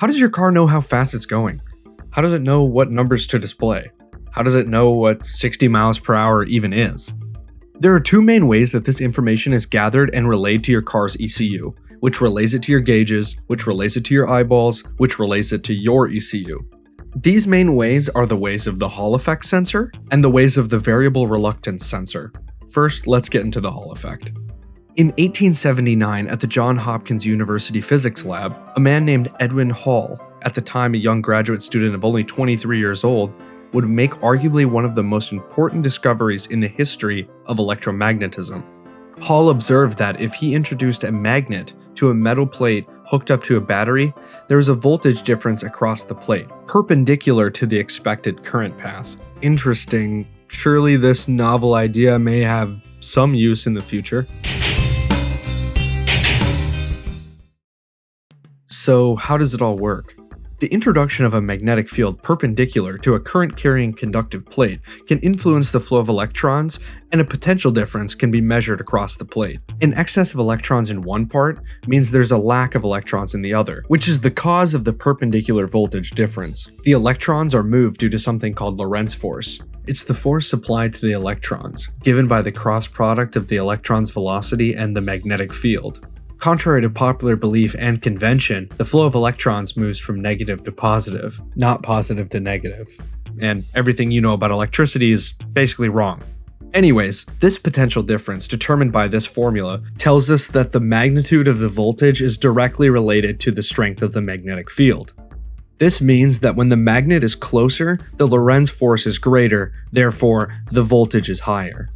How does your car know how fast it's going? How does it know what numbers to display? How does it know what 60 miles per hour even is? There are two main ways that this information is gathered and relayed to your car's ECU, which relays it to your gauges, which relays it to your eyeballs, which relays it to your ECU. These main ways are the ways of the Hall effect sensor and the ways of the variable reluctance sensor. First, let's get into the Hall effect. In 1879, at the Johns Hopkins University Physics Lab, a man named Edwin Hall, at the time a young graduate student of only 23 years old, would make arguably one of the most important discoveries in the history of electromagnetism. Hall observed that if he introduced a magnet to a metal plate hooked up to a battery, there was a voltage difference across the plate, perpendicular to the expected current path. Interesting. Surely this novel idea may have some use in the future. So how does it all work? The introduction of a magnetic field perpendicular to a current-carrying conductive plate can influence the flow of electrons, and a potential difference can be measured across the plate. An excess of electrons in one part means there's a lack of electrons in the other, which is the cause of the perpendicular voltage difference. The electrons are moved due to something called Lorentz force. It's the force applied to the electrons, given by the cross product of the electron's velocity and the magnetic field. Contrary to popular belief and convention, the flow of electrons moves from negative to positive, not positive to negative. And everything you know about electricity is basically wrong. Anyways, this potential difference, determined by this formula, tells us that the magnitude of the voltage is directly related to the strength of the magnetic field. This means that when the magnet is closer, the Lorentz force is greater, therefore the voltage is higher.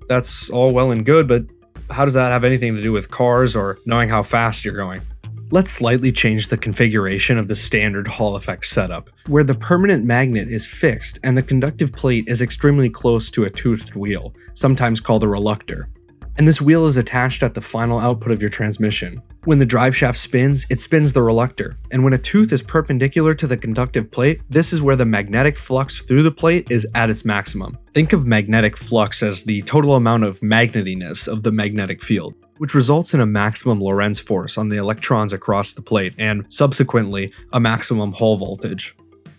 That's all well and good, but how does that have anything to do with cars or knowing how fast you're going? Let's slightly change the configuration of the standard Hall effect setup, where the permanent magnet is fixed and the conductive plate is extremely close to a toothed wheel, sometimes called a reluctor. And this wheel is attached at the final output of your transmission. When the driveshaft spins, it spins the reluctor, and when a tooth is perpendicular to the conductive plate, this is where the magnetic flux through the plate is at its maximum. Think of magnetic flux as the total amount of magnetiness of the magnetic field, which results in a maximum Lorentz force on the electrons across the plate and, subsequently, a maximum Hall voltage.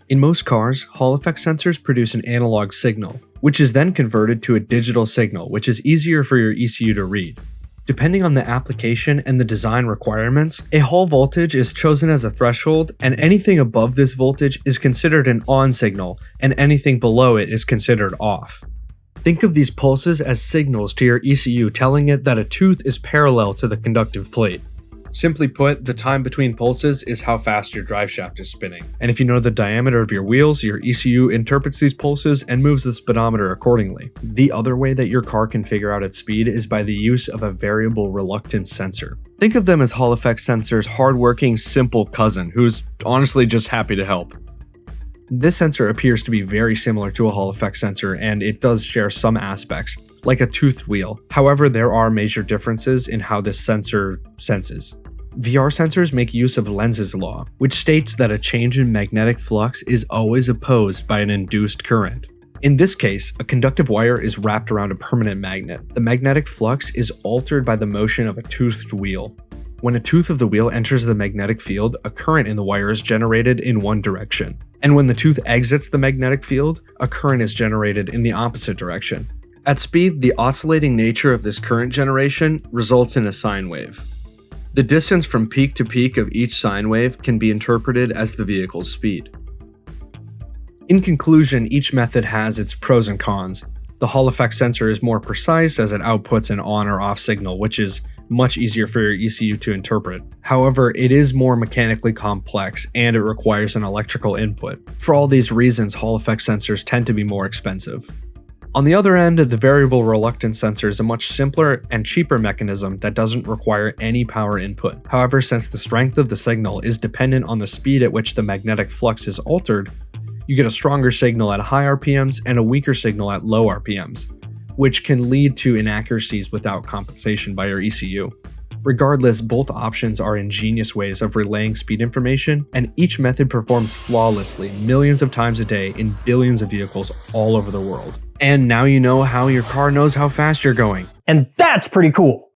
In most cars, Hall effect sensors produce an analog signal, which is then converted to a digital signal, which is easier for your ECU to read. Depending on the application and the design requirements, a Hall voltage is chosen as a threshold, and anything above this voltage is considered an on signal, and anything below it is considered off. Think of these pulses as signals to your ECU telling it that a tooth is parallel to the conductive plate. Simply put, the time between pulses is how fast your driveshaft is spinning. And if you know the diameter of your wheels, your ECU interprets these pulses and moves the speedometer accordingly. The other way that your car can figure out its speed is by the use of a variable reluctance sensor. Think of them as Hall effect sensors' hardworking, simple cousin, who's honestly just happy to help. This sensor appears to be very similar to a Hall effect sensor, and it does share some aspects, like a toothed wheel. However, there are major differences in how this sensor senses. VR sensors make use of Lenz's law, which states that a change in magnetic flux is always opposed by an induced current. In this case, a conductive wire is wrapped around a permanent magnet. The magnetic flux is altered by the motion of a toothed wheel. When a tooth of the wheel enters the magnetic field, a current in the wire is generated in one direction. And when the tooth exits the magnetic field, a current is generated in the opposite direction. At speed, the oscillating nature of this current generation results in a sine wave. The distance from peak to peak of each sine wave can be interpreted as the vehicle's speed. In conclusion, each method has its pros and cons. The Hall effect sensor is more precise as it outputs an on or off signal, which is much easier for your ECU to interpret. However, it is more mechanically complex and it requires an electrical input. For all these reasons, Hall effect sensors tend to be more expensive. On the other end, the variable reluctance sensor is a much simpler and cheaper mechanism that doesn't require any power input. However, since the strength of the signal is dependent on the speed at which the magnetic flux is altered, you get a stronger signal at high RPMs and a weaker signal at low RPMs, which can lead to inaccuracies without compensation by your ECU. Regardless, both options are ingenious ways of relaying speed information, and each method performs flawlessly millions of times a day in billions of vehicles all over the world. And now you know how your car knows how fast you're going. And that's pretty cool.